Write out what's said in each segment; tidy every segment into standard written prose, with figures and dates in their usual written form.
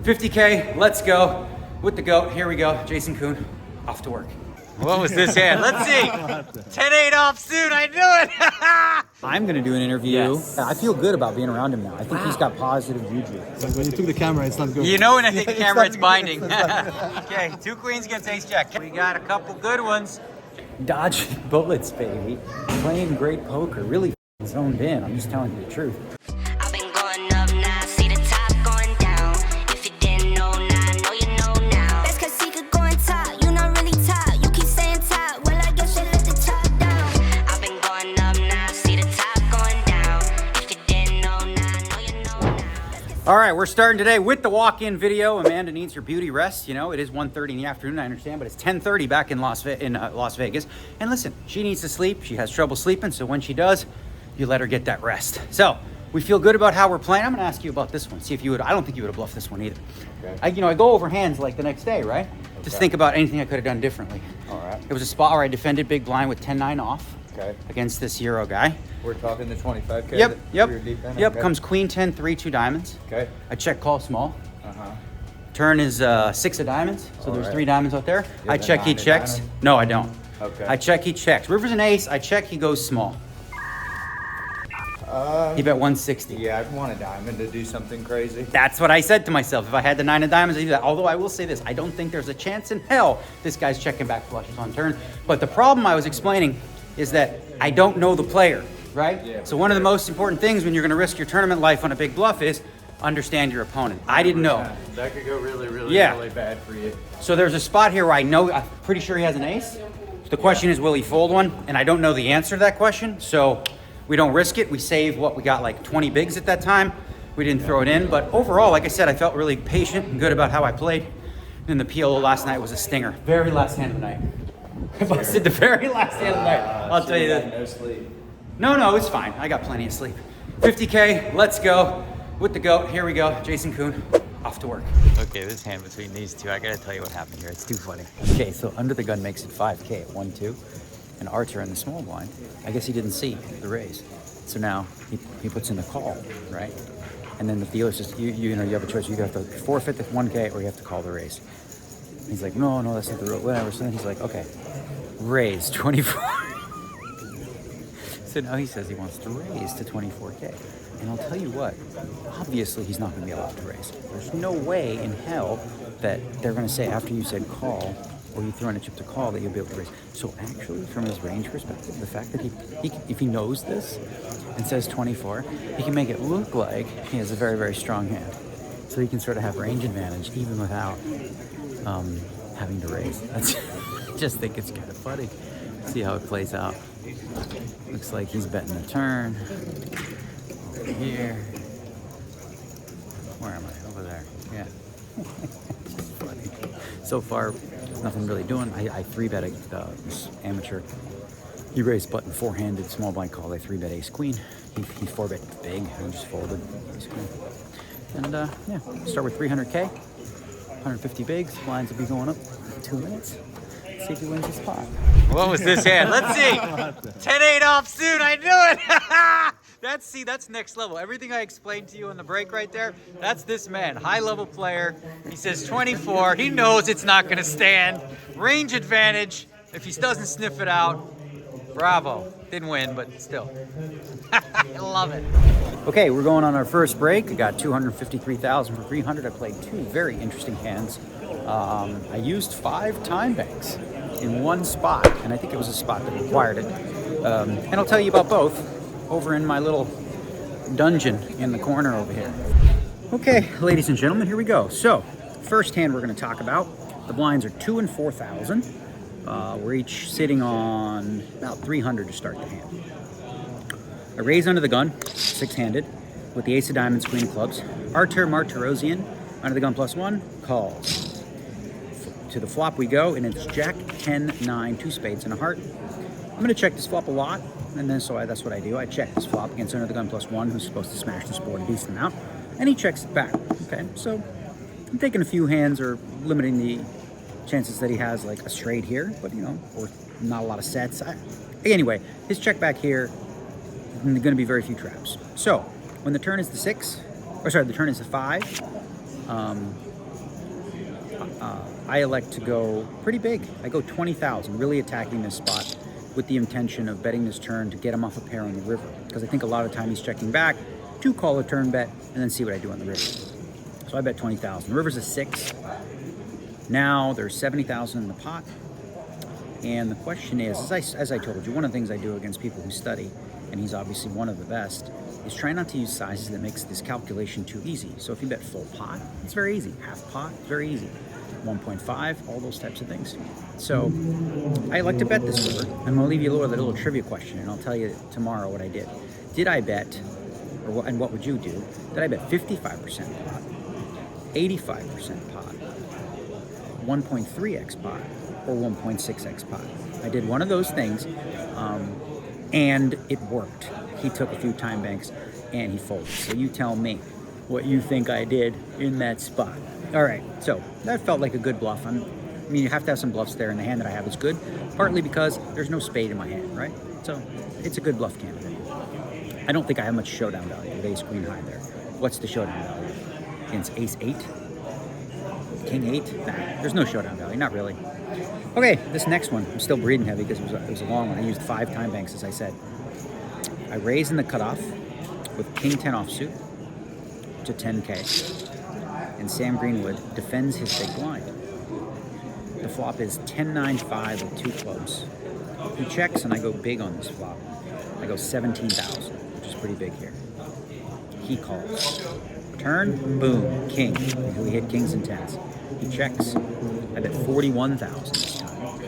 50K, let's go. With the GOAT, here we go. Jason Kuhn, off to work. What was this hand? Let's see. 10-8 off soon, I knew it. I'm gonna do an interview. Yes. I feel good about being around him now. I think he's got positive juju. So when you took the camera, it's not good. You know when I take the camera, it's binding. Okay, 2 queens against ace jack. We got a couple good ones. Dodging bullets, baby. Playing great poker, really zoned in. I'm just telling you the truth. I've been going up now, see the top going down. If you didn't know now, know you know now. Best cause he could go on top, you not really top. You keep saying top, well I guess you let the top down. I've been going up now, see the top going down. If you didn't know now, know you know now. All right, we're starting today with the walk-in video. Amanda needs her beauty rest. You know, it is 1:30 in the afternoon, I understand, but it's 10:30 back in Las Vegas. And listen, she needs to sleep. She has trouble sleeping, so when she does, you let her get that rest. So we feel good about how we're playing. I'm gonna ask you about this one. See if you would, I don't think you would have bluffed this one either. Okay. I go over hands like the next day, right? Okay. Just think about anything I could have done differently. All right. It was a spot where I defended big blind with 10-9 off. Okay. Against this Euro guy. We're talking the 25K? Yep. Okay. Comes queen 10, 3, 2 diamonds. Okay. I check call small. Turn is 6 of diamonds, so there's 3 diamonds out there. I check, he checks. No, I don't. Okay. I check, he checks. River's an ace, I check, he goes small. He bet 160. Yeah, I'd want a diamond to do something crazy. That's what I said to myself. If I had the 9 of diamonds, I'd do that. Although I will say this, I don't think there's a chance in hell this guy's checking back flushes on turn. But the problem I was explaining is that I don't know the player, right? Yeah, so one of the most important things when you're gonna risk your tournament life on a big bluff is understand your opponent. I didn't know. That could go really, really bad for you. So there's a spot here where I'm pretty sure he has an ace. So the question is, will he fold one? And I don't know the answer to that question. So we don't risk it. We save what we got, like 20 bigs at that time. We didn't throw it in, but overall, like I said, I felt really patient and good about how I played. And the PLO last night was a stinger. Very last hand of the night. I busted the very last hand of the night. I'll tell you that. No sleep. No, it's fine. I got plenty of sleep. 50K, let's go. With the GOAT, here we go. Jason Kuhn, off to work. Okay, this hand between these two, I gotta tell you what happened here. It's too funny. Okay, so under the gun makes it 5K at 1-2. And Archer in the small blind, I guess he didn't see the raise. So now he puts in the call, right? And then the dealer's just, you have a choice. You have to forfeit the 1K or you have to call the raise. He's like, no, that's not the rule, whatever. So then he's like, okay, raise 24. So now he says he wants to raise to 24K. And I'll tell you what, obviously he's not gonna be allowed to raise. There's no way in hell that they're gonna say after you said call, or you throw in a chip to call, that you'll be able to raise. So actually, from his range perspective, the fact that he if he knows this and says 24, he can make it look like he has a very, very strong hand. So he can sort of have range advantage even without having to raise. I just think it's kind of funny. See how it plays out. Looks like he's betting a turn. Over here. Where am I? Over there. Yeah. Just funny. So far, nothing really doing. I 3-bet this amateur. He raised button 4-handed small blind call. I 3-bet ace queen. He 4-bet big and just folded ace queen. And yeah, start with 300K, 150 bigs. Blinds will be going up in 2 minutes. See if he wins his pot. What was this hand? Let's see. 10-8 off soon. I knew it. That's next level. Everything I explained to you on the break right there, that's this man. High level player. He says 24. He knows it's not going to stand. Range advantage. If he doesn't sniff it out, bravo. Didn't win, but still. I love it. Okay, we're going on our first break. I got 253,000 for 300. I played 2 very interesting hands. I used 5 time banks in one spot, and I think it was a spot that required it. And I'll tell you about both over in my little dungeon in the corner over here. Okay, ladies and gentlemen, here we go. So, first hand we're going to talk about. The blinds are 2 and 4,000. We're each sitting on about 300 to start the hand. I raise under the gun, 6-handed, with the ace of diamonds, queen of clubs. Artur Martirosian, under the gun +1, calls. To the flop we go, and it's Jack, 10, 9, 2 spades, and a heart. I'm going to check this flop a lot, and then that's what I do. I check this flop against under the gun +1, who's supposed to smash this board a decent amount, and he checks it back. Okay, so I'm taking a few hands or limiting the chances that he has like a straight here, but or not a lot of sets. Anyway, his check back here, going to be very few traps. So when the turn is the 6, or sorry, the turn is the 5, I elect to go pretty big. I go 20,000, really attacking this spot with the intention of betting this turn to get him off a pair on the river. Because I think a lot of time he's checking back to call a turn bet and then see what I do on the river. So I bet 20,000. The river's a 6. Now there's 70,000 in the pot. And the question is, as I told you, one of the things I do against people who study, and he's obviously one of the best, is try not to use sizes that makes this calculation too easy. So if you bet full pot, it's very easy. Half pot, very easy. 1.5, all those types of things. So I like to bet this river. I'm going to leave you with a little trivia question, and I'll tell you tomorrow what I did. Did I bet, and what would you do? Did I bet 55% pot, 85% pot, 1.3x pot, or 1.6x pot? I did one of those things, and it worked. He took a few time banks and he folded. So you tell me what you think I did in that spot. All right, so that felt like a good bluff. I mean, you have to have some bluffs there, and the hand that I have is good, partly because there's no spade in my hand, right? So it's a good bluff candidate. I don't think I have much showdown value with ace queen high there. What's the showdown value? Against ace 8? King 8? Nah, there's no showdown value, not really. Okay, this next one, I'm still breathing heavy because it was a long one. I used 5 time banks, as I said. I raise in the cutoff with king 10 offsuit to 10K. And Sam Greenwood defends his big blind. The flop is 10-9-5 with 2 clubs. He checks and I go big on this flop. I go 17,000, which is pretty big here. He calls. Turn, boom, king. We hit kings and 10s. He checks. I bet 41,000 this time.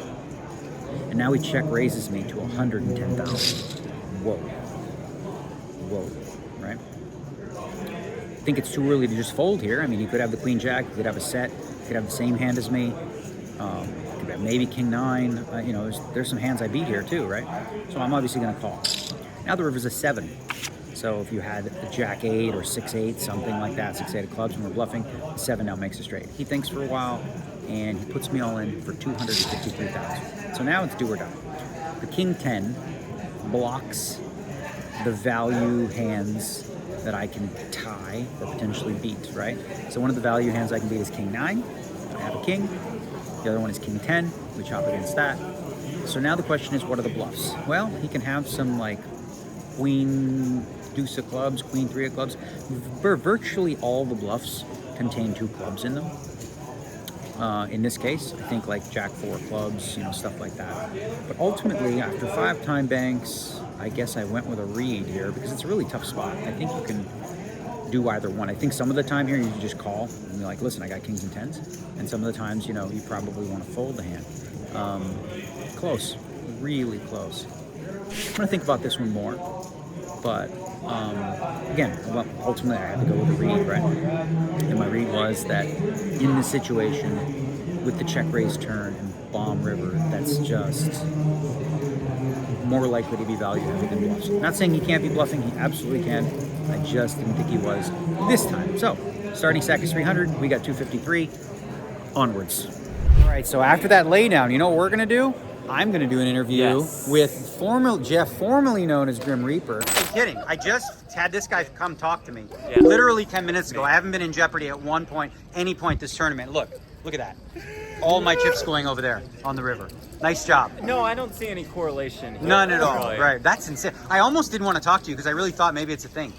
And now he check raises me to 110,000. Whoa. Whoa, right? I think it's too early to just fold here. I mean, he could have the queen jack, he could have a set, he could have the same hand as me. Could have maybe king 9. You know, there's some hands I beat here too, right? So I'm obviously going to call. Now the river's a 7. So if you had a jack 8 or 6-8, something like that, 6-8 of clubs when we're bluffing, 7 now makes a straight. He thinks for a while, and he puts me all in for 253,000. So now it's do or die. The king 10 blocks the value hands that I can tie or potentially beat, right? So one of the value hands I can beat is king 9. I have a king. The other one is king 10. We chop against that. So now the question is, what are the bluffs? Well, he can have some like queen deuce of clubs, queen 3 of clubs. Virtually all the bluffs contain 2 clubs in them. In this case, I think like jack 4 clubs, you know, stuff like that. But ultimately, after 5 time banks, I guess I went with a read here because it's a really tough spot. I think you can do either one. I think some of the time here you can just call and be like, listen, I got kings and 10s. And some of the times, you know, you probably want to fold the hand. Close, really close. I'm gonna think about this one more. But again, well, ultimately I had to go with a read, right? And my read was that in this situation with the check raise turn and bomb river, that's just more likely to be value heavy than bluffs. Not saying he can't be bluffing, he absolutely can. I just didn't think he was this time. So, starting stack is 300, we got 253, onwards. All right, so after that laydown, you know what we're gonna do? I'm gonna do an interview with Jeff, formerly known as Grim Reaper. I'm kidding, I just had this guy come talk to me. Yeah. Literally 10 minutes ago. I haven't been in jeopardy at one point, any point this tournament. Look at that. All my chips going over there on the river. Nice job. No, I don't see any correlation here. None at all. Right, that's insane. I almost didn't want to talk to you because I really thought maybe it's a thing.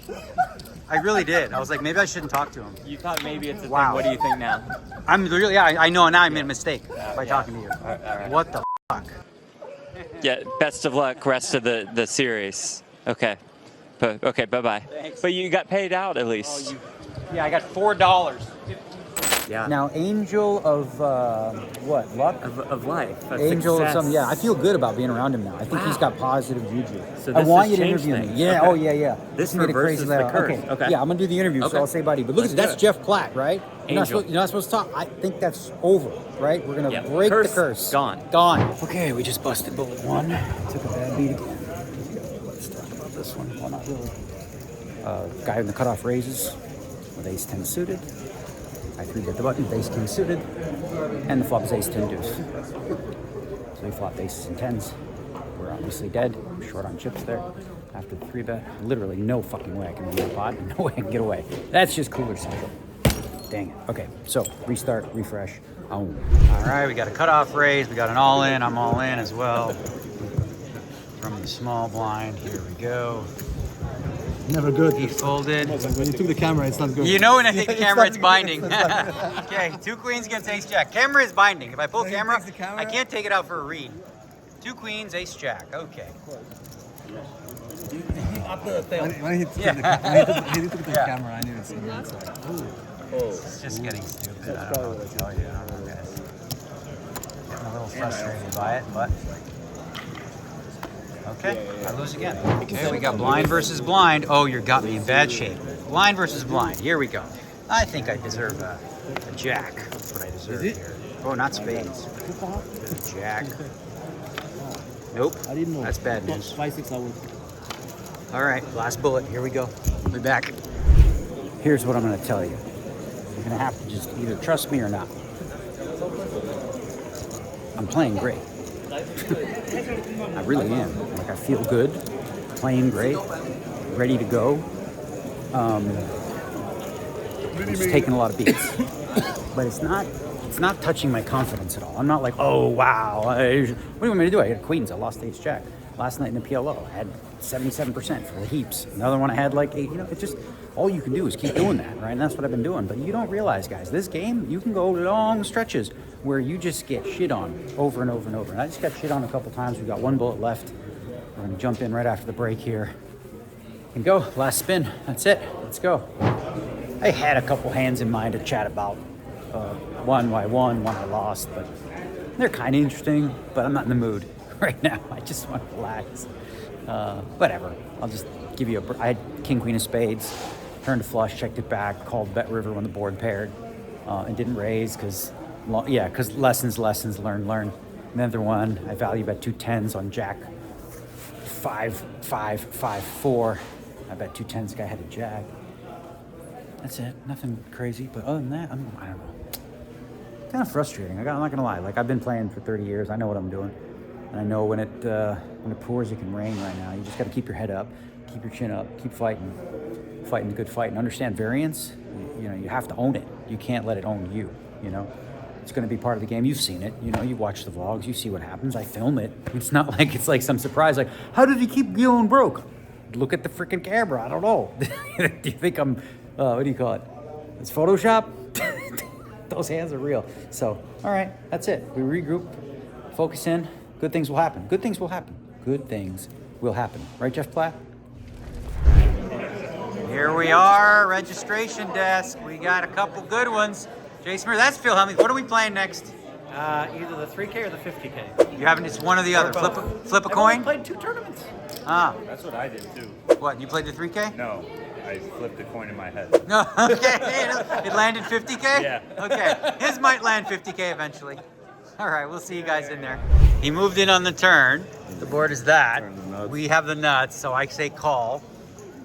I really did. I was like, maybe I shouldn't talk to him. You thought maybe it's a thing. Wow. What do you think now? I'm really, I know now I made a mistake by talking to you. All right. What the fuck? Yeah, best of luck rest of the series. Okay. Okay, bye-bye. Thanks. But you got paid out at least. Yeah, I got $4. Yeah. Now, angel of what? Luck? Of life. Angel of something. Yeah, I feel good about being around him now. I think he's got positive juju. So I this want has you to changed interview me. things. Yeah. Okay. Oh yeah. This Made it reverses crazy the curse. Okay. Yeah, I'm gonna do the interview, so I'll say buddy. But look at that's Jeff Platt, right? You're not supposed to talk. I think that's over, right? We're gonna break the curse. Gone. Okay, we just busted bullet 1. Took a bad beat again. Let's talk about this one. Well, not really. Guy in the cutoff raises with ace 10 suited. I 3-bet the button, ace king suited, and the flop is ace 10 deuce. So we flopped aces and 10s. We're obviously dead. I'm short on chips there. After the 3-bet, literally no fucking way I can win the pot, and no way I can get away. That's just cooler central. Dang it. Okay, so restart, refresh. Oh. All right, we got a cutoff raise. We got an all in. I'm all in as well. From the small blind. Here we go. Never good. He folded. When you took the camera, it's not good. You know when I take the camera, it's binding. Okay, 2 queens against ace jack. Camera is binding. If I pull camera, I can't take it out for a read. 2 queens, ace jack. Okay. When he took the camera, I knew it's going to be It's just getting stupid. I don't know what to tell you. I don't know, guys. Getting a little frustrated by it, but okay, I lose again. Okay, we got blind versus blind. Oh, you got me in bad shape. Blind versus blind. Here we go. I think I deserve a jack. That's what I deserve here. Oh, not spades. Jack. Nope. I didn't know. That's bad news. 5-6 hours. All right, last bullet. Here we go. We'll be back. Here's what I'm going to tell you. You're going to have to just either trust me or not. I'm playing great. I really am. Like, I feel good, playing great, ready to go. Just taking a lot of beats, but it's not touching my confidence at all. I'm not like, oh wow, what do you want me to do? I had queens. I lost ace jack last night in the PLO. I had 77% for the heaps. Another one I had like 8. You know, it's just all you can do is keep doing that, right? And that's what I've been doing. But you don't realize, guys, this game you can go long stretches where you just get shit on over and over and over. And I just got shit on a couple times. We got 1 bullet left. We're gonna jump in right after the break here and go. Last spin. That's it. Let's go. I had a couple hands in mind to chat about. One I won, one I lost, but they're kind of interesting. But I'm not in the mood right now. I just want to relax. Whatever. I'll just give you I had king, queen of spades. Turned to flush, checked it back, called bet river when the board paired, and didn't raise because lessons, learn. Another one, I value bet 2 10s on jack 5, 5, 5, 4. I bet 2 10s, guy had a jack. That's it, nothing crazy, but other than that, I don't know. Kind of frustrating, I'm not gonna lie. Like, I've been playing for 30 years, I know what I'm doing. And I know when it pours, it can rain right now. You just gotta keep your head up, keep your chin up, keep fighting the good fight, and understand variance. You know, you have to own it. You can't let it own you, you know? It's gonna be part of the game. You've seen it, you know, you watch the vlogs, you see what happens. I film it. It's not like it's like some surprise, like, how did he keep going broke? Look at the freaking camera, I don't know. Do you think I'm, what do you call it? It's Photoshop? Those hands are real. So, all right, that's it. We regroup, focus in. Good things will happen. Good things will happen. Good things will happen. Right, Jeff Platt? Here we are, registration desk. We got a couple good ones. Jason, that's Phil Hellmuth. What are we playing next? Either the 3K or the 50K. You haven't, it's one or the other. Flip a I've coin? only played 2 tournaments. Ah. That's what I did too. What, you played the 3K? No, I flipped a coin in my head. No, okay. It landed 50K? Yeah. Okay. His might land 50K eventually. All right, we'll see you guys in there. He moved in on the turn. The board is that. We have the nuts, so I say call.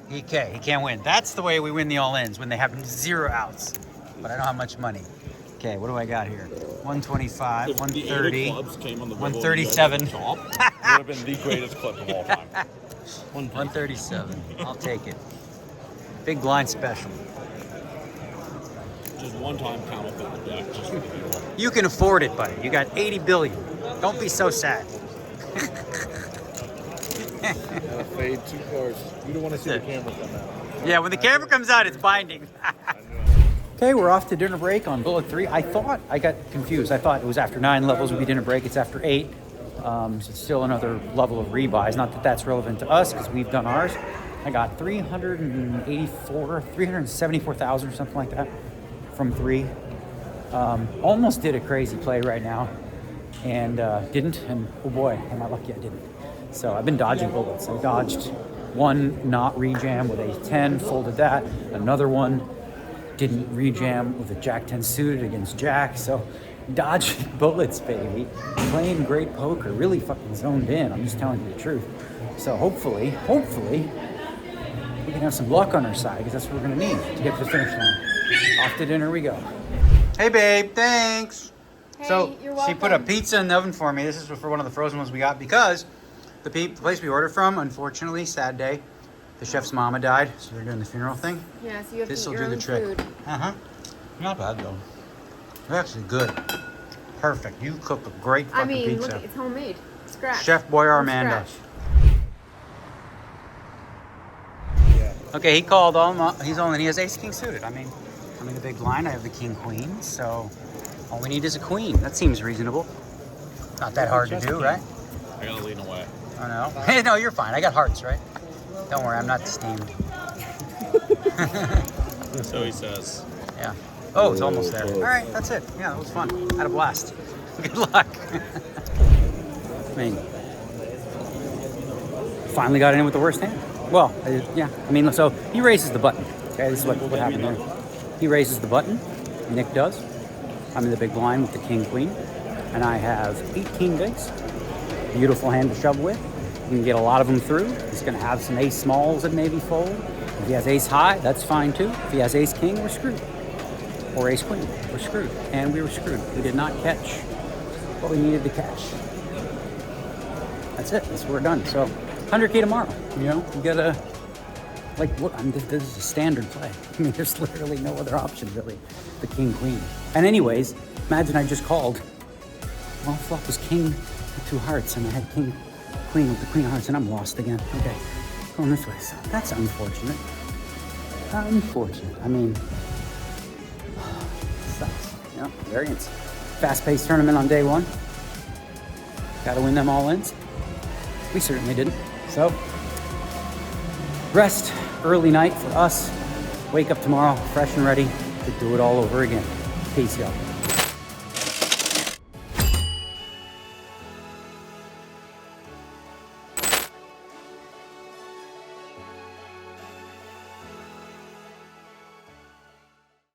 He can't win. That's the way we win the all-ins, when they have 0 outs. But I don't have much money. Okay, what do I got here? 125, 130, 137. Would have been the greatest clip of all time. 137. I'll take it. Big blind special. Just one time count up the deck. You can afford it, buddy. You got 80 billion. Don't be so sad. Fade 2 cards. You don't want to see the camera come out. Yeah, when the camera comes out, it's binding. Okay, we're off to dinner break on bullet 3. I got confused. I thought it was after 9 levels would be dinner break. It's after 8. So it's still another level of rebuys. Not that that's relevant to us because we've done ours. I got 374,000 or something like that from 3. Almost did a crazy play right now and didn't. And oh boy, am I lucky I didn't. So I've been dodging bullets. I dodged one not rejam with a 10, folded that. Another one didn't rejam with a jack 10 suited against jack. So dodging bullets, baby. Playing great poker, really fucking zoned in. I'm just telling you the truth. So hopefully, we can have some luck on our side because that's what we're gonna need to get to the finish line. Off to dinner we go. Hey babe, thanks. Hey, So you're she put a welcome. pizza in the oven for me. This is for one of the frozen ones we got because the place we ordered from, unfortunately, sad day, the chef's mama died, so they're doing the funeral thing. Yeah, so you have This to will eat your do the own trick. food. Not bad though. They're actually good. Perfect. You cook a great fucking pizza. Look, it's homemade. Scratch. Chef Boy From Armando. scratch. Okay, he called all my, he has ace king suited. I mean, I'm in the big blind. I have the king queen, so all we need is a queen. That seems reasonable. Not that hard to do, right? I gotta lean away. I know. Hey, no, you're fine. I got hearts, right? Don't worry, I'm not steamed. So he says. Yeah. Oh, it's almost there. All right, that's it. Yeah, that was fun. Had a blast. Good luck. I mean, finally got in with the worst hand. Well, yeah. I mean, so he raises the button. Okay, this is what happened here. He raises the button. Nick does. I'm in the big blind with the king queen, and I have 18 bigs. Beautiful hand to shove with. You can get a lot of them through. He's going to have some ace smalls that maybe fold. If he has ace high, that's fine too. If he has ace king, we're screwed. Or ace queen, we're screwed. And we were screwed. We did not catch what we needed to catch. That's it. That's we're done. So 100K tomorrow. You know, you gotta like look. This is a standard play. I mean, there's literally no other option really. The king queen. And anyways, imagine I just called. Well, flop was king with 2 hearts, and I had king queen with the queen of hearts, and I'm lost again. Okay, going this way. So that's unfortunate. Unfortunate. I mean, sucks. Yeah, variance. Fast-paced tournament on day 1. Got to win them all ins. We certainly didn't. So, rest, early night for us. Wake up tomorrow, fresh and ready to do it all over again. Peace, y'all.